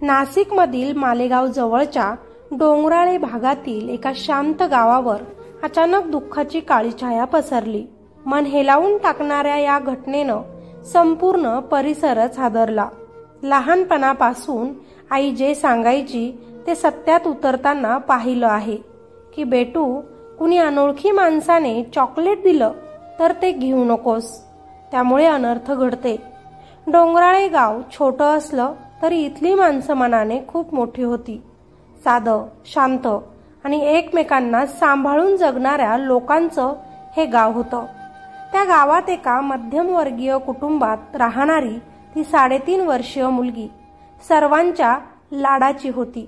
नाशिकमधील मालेगाव जवळच्या डोंगराळे भागातील एका शांत गावावर अचानक दुःखाची काळी छाया पसरली। मन हेलावून टाकणाऱ्या या घटनेनं संपूर्ण परिसरच हादरला। लहानपणापासून आई जे सांगायची ते सत्यात उतरताना पाहिलं आहे की बेटू, कुणी अनोळखी माणसाने चॉकलेट दिलं तर ते घेऊ नकोस, त्यामुळे अनर्थ घडते। डोंगराळे गाव छोटं असलं तरी इथली माणसं मनाने खूप मोठी होती। साधं, शांत आणि एकमेकांना सांभाळून जगणाऱ्या लोकांचं हे गाव होतं। त्या गावात एका मध्यमवर्गीय कुटुंबात राहणारी ती 3.5 वर्षीय मुलगी सर्वांच्या लाडाची होती।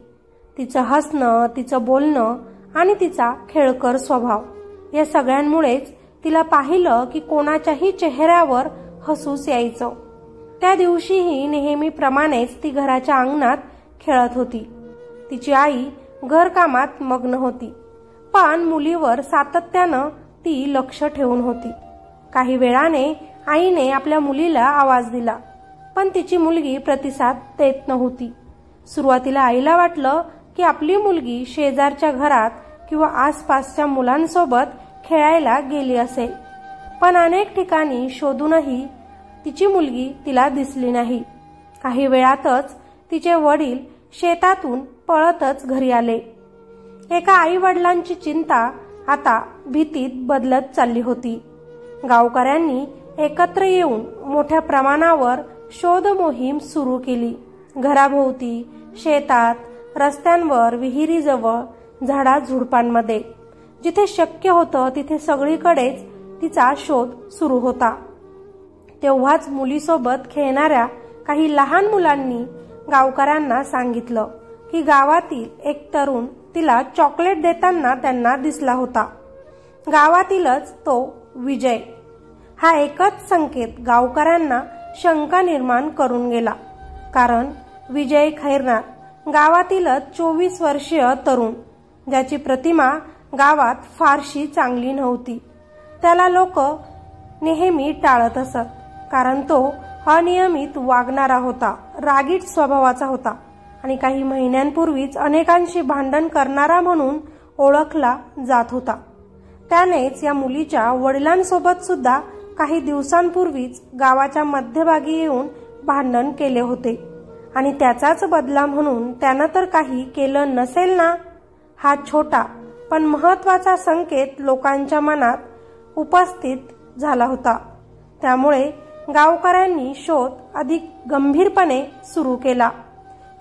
तिचं हसणं, तिचं बोलणं आणि तिचा खेळकर स्वभाव या सगळ्यांमुळेच तिला पाहिलं की कोणाच्याही चेहऱ्यावर हसूच यायचं। त्या दिवशीही नेहमीप्रमाणेच ती घराच्या अंगणात खेळत होती। तिची आई घरकामात मग्न होती, पण मुलीवर सातत्यानं ती लक्ष ठेवून होती। काही वेळाने आईने आपल्या मुलीला आवाज दिला, पण तिची मुलगी प्रतिसाद देत नव्हती। सुरुवातीला आईला वाटलं की आपली मुलगी शेजारच्या घरात किंवा आसपासच्या मुलांसोबत खेळायला गेली असेल, पण अनेक ठिकाणी शोधूनही तिची मुलगी तिला दिसली नाही। काही वेळातच तिचे वडील शेतातून पळतच घरी आले। एका आई वडिलांची चिंता आता भीतीत बदलत चालली होती। गावकऱ्यांनी एकत्र येऊन मोठ्या प्रमाणावर शोध मोहीम सुरू केली। घराभोवती, शेतात, रस्त्यांवर, विहिरीजवळ, झाडाझुडपांमध्ये जिथे शक्य होतं तिथे सगळीकडेच तिचा शोध सुरू होता। तेव्हाच मुलीसोबत खेळणाऱ्या काही लहान मुलांनी गावकऱ्यांना सांगितलं की गावातील एक तरुण तिला चॉकलेट देताना त्यांना दिसला होता। गावातीलच तो विजय। हा एकच संकेत गावकऱ्यांना शंका निर्माण करून गेला, कारण विजय खैरनार गावातीलच 24 वर्षीय तरुण, ज्याची प्रतिमा गावात फारशी चांगली नव्हती। त्याला लोक नेहमी टाळत असत, कारण तो अनियमित वागणारा होता, रागीट स्वभावाचा होता आणि काही महिन्यांपूर्वीच अनेकांशी भांडण करणारा म्हणून ओळखला जात होता। त्यानेच या मुलीच्या वडिलांसोबत सुद्धा काही दिवसांपूर्वीच गावाच्या मध्यभागी येऊन भांडण केले होते आणि त्याचाच बदला म्हणून त्यानं तर काही केलं नसेल ना। हा छोटा पण महत्त्वाचा संकेत लोकांच्या मनात उपस्थित झाला होता। त्यामुळे गावकऱ्यांनी शोध अधिक गंभीरपणे सुरू केला।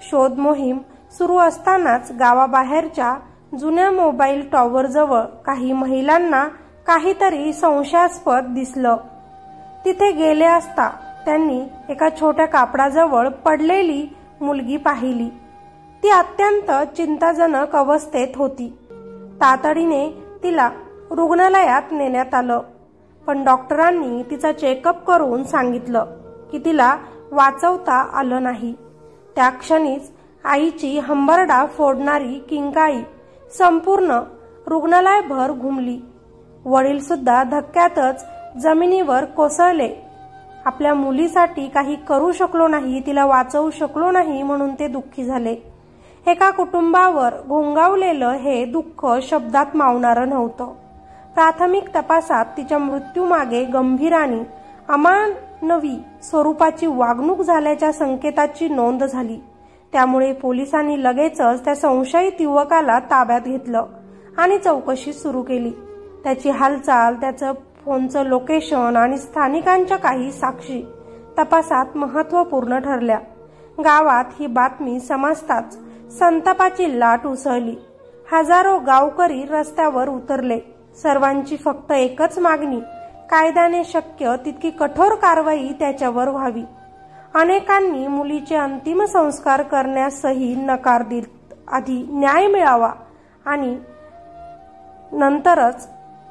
शोध मोहीम सुरू असतानाच गावाबाहेरच्या जुन्या मोबाईल टॉवरजवळ काही महिलांना काहीतरी संशयास्पद दिसलं। तिथे गेले असता त्यांनी एका छोट्या कापडाजवळ पडलेली मुलगी पाहिली। ती अत्यंत चिंताजनक अवस्थेत होती। तातडीने तिला रुग्णालयात नेण्यात आलं, पण डॉक्टरांनी तिचा चेकअप करून सांगितलं की तिला वाचवता आलं नाही। त्या क्षणीच आईची हंबरडा फोडणारी किंकाळी संपूर्ण रुग्णालयभर घुमली। वडील सुद्धा धक्क्यातच जमिनीवर कोसळले। आपल्या मुलीसाठी काही करू शकलो नाही, तिला वाचवू शकलो नाही म्हणून ते दुःखी झाले। एका कुटुंबावर घोंगावलेलं हे दुःख शब्दात मावणारं नव्हतं। प्राथमिक तपासात तिच्या मृत्यूमागे गंभीर आणि अमानवी स्वरूपाची वागणूक झाल्याच्या संकेताची नोंद झाली। त्यामुळे पोलिसांनी लगेचच त्या संशयित युवकाला ताब्यात घेतलं आणि चौकशी सुरू केली। त्याची हालचाल, त्याचं फोनचं लोकेशन आणि स्थानिकांच्या काही साक्षी तपासात महत्त्वपूर्ण ठरल्या। गावात ही बातमी समजताच संतापाची लाट उसळली। हजारो गावकरी रस्त्यावर उतरले। सर्वांची फक्त एकच मागणी, कायद्याने शक्य तितकी कठोर कारवाई त्याच्यावर व्हावी। अनेकांनी मुलीचे अंतिम संस्कार करण्यासही नकार दिला। आधी न्याय मिळावा आणि नंतरच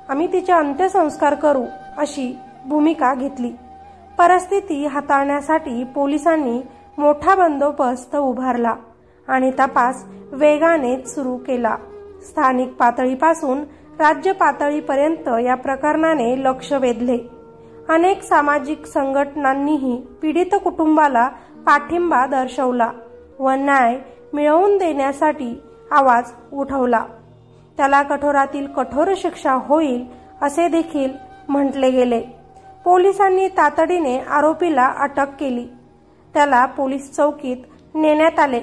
आम्ही तिचे अंत्यसंस्कार करू अशी भूमिका घेतली। परिस्थिती हाताळण्यासाठी पोलिसांनी मोठा बंदोबस्त उभारला आणि तपास वेगाने सुरू केला। स्थानिक पातळीपासून राज्य पातळीपर्यंत या प्रकरणाने लक्ष वेधले। अनेक सामाजिक संघटनांनीही पीडित कुटुंबाला पाठिंबा दर्शवला। व न्याय मिळवून देण्यासाठी आवाज उठवला. त्याला कठोरातील कठोर शिक्षा होईल असे देखील म्हटले गेले. पोलिसांनी तातडीने आरोपीला अटक केली. त्याला पोलीस चौकीत नेण्यात आले.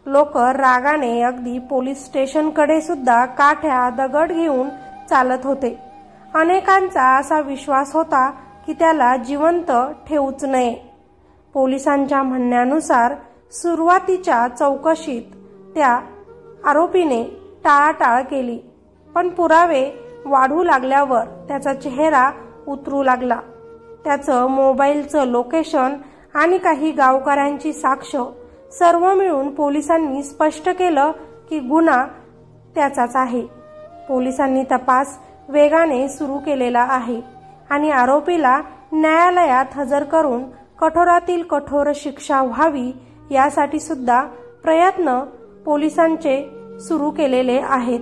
लोक रागाने अगदी पोलीस स्टेशनकडे सुद्धा काठ्या दगड घेऊन चालत होते. अनेकांचा असा विश्वास होता की त्याला जिवंत ठेवूच नये. पोलिसांच्या म्हणण्यानुसार सुरुवातीच्या चौकशीत त्या आरोपीने टाळाटाळ केली, पण पुरावे वाढू लागल्यावर त्याचा चेहरा उतरू लागला. त्याचं मोबाईलचं लोकेशन आणि काही गावकऱ्यांची साक्ष सर्व मिळून पोलिसांनी स्पष्ट केलं की गुन्हा त्याचाच आहे. पोलिसांनी तपास वेगाने सुरू केलेला आहे आणि आरोपीला न्यायालयात हजर करून कठोरातील कठोर शिक्षा व्हावी यासाठी सुद्धा प्रयत्न पोलिसांचे सुरू केलेले आहेत.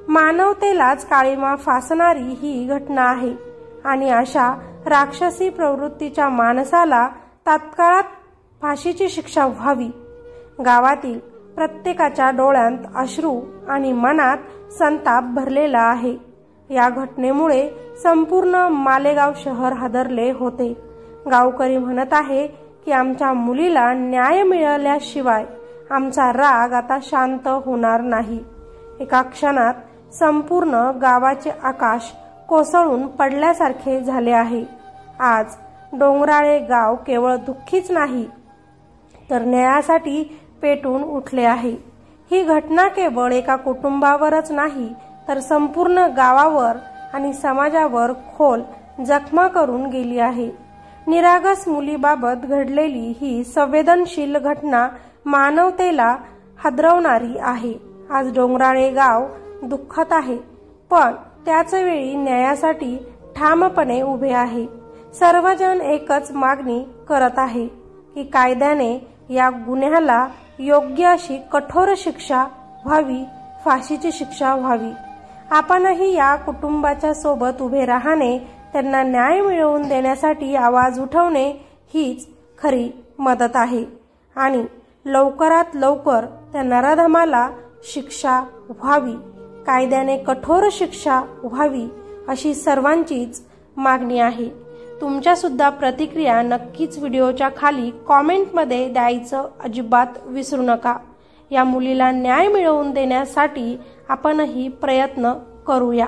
मानवतेलाच काळिमा फासणारी ही घटना आहे आणि अशा राक्षसी प्रवृत्तीच्या माणसाला तात्काळात फाशीची शिक्षा व्हावी. गावातील प्रत्येकाच्या डोळ्यात अश्रू आणि मनात संताप भरलेला आहे. या घटनेमुळे संपूर्ण मालेगाव शहर हादरले होते. गावकरी म्हणत आहे की आमच्या मुलीला न्याय मिळाल्याशिवाय आमचा राग आता शांत होणार नाही. एका क्षणात संपूर्ण गावाचे आकाश कोसळून पडल्यासारखे झाले आहे. आज डोंगराळे गाव केवळ दुःखीच नाही तर न्यायासाठी पेटून उठले आहे. ही घटना केवळ एका कुटुंबावरच नाही तर संपूर्ण गावावर आणि समाजावर खोल जखमा करून गेली आहे. निरागस मुलीबाबत घडलेली ही संवेदनशील घटना मानवतेला हादरवणारी आहे. आज डोंगराळे गाव दुःखात आहे, पण त्याच वेळी न्यायासाठी ठामपणे उभे आहे. सर्वजण एकच मागणी करत आहे की कायद्याने या गुन्ह्याला योग्य अशी कठोर शिक्षा व्हावी, फाशीची शिक्षा व्हावी. आपणही या कुटुंबाच्या सोबत उभे राहणे, त्यांना न्याय मिळवून देण्यासाठी आवाज उठवणे हीच खरी मदत आहे आणि लवकरात लवकर त्या नराधमाला शिक्षा व्हावी, कायद्याने कठोर शिक्षा व्हावी अशी सर्वांचीच मागणी आहे. तुमच्या सुद्धा प्रतिक्रिया नक्कीच व्हिडिओच्या खाली कॉमेंटमध्ये द्यायचं अजिबात विसरू नका. या मुलीला न्याय मिळवून देण्यासाठी आपणही प्रयत्न करूया.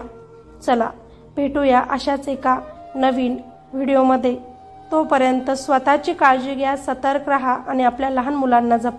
चला भेटूया अशाच एका नवीन व्हिडिओमध्ये. तोपर्यंत स्वतःची काळजी घ्या, सतर्क राहा आणि आपल्या लहान मुलांना जपा.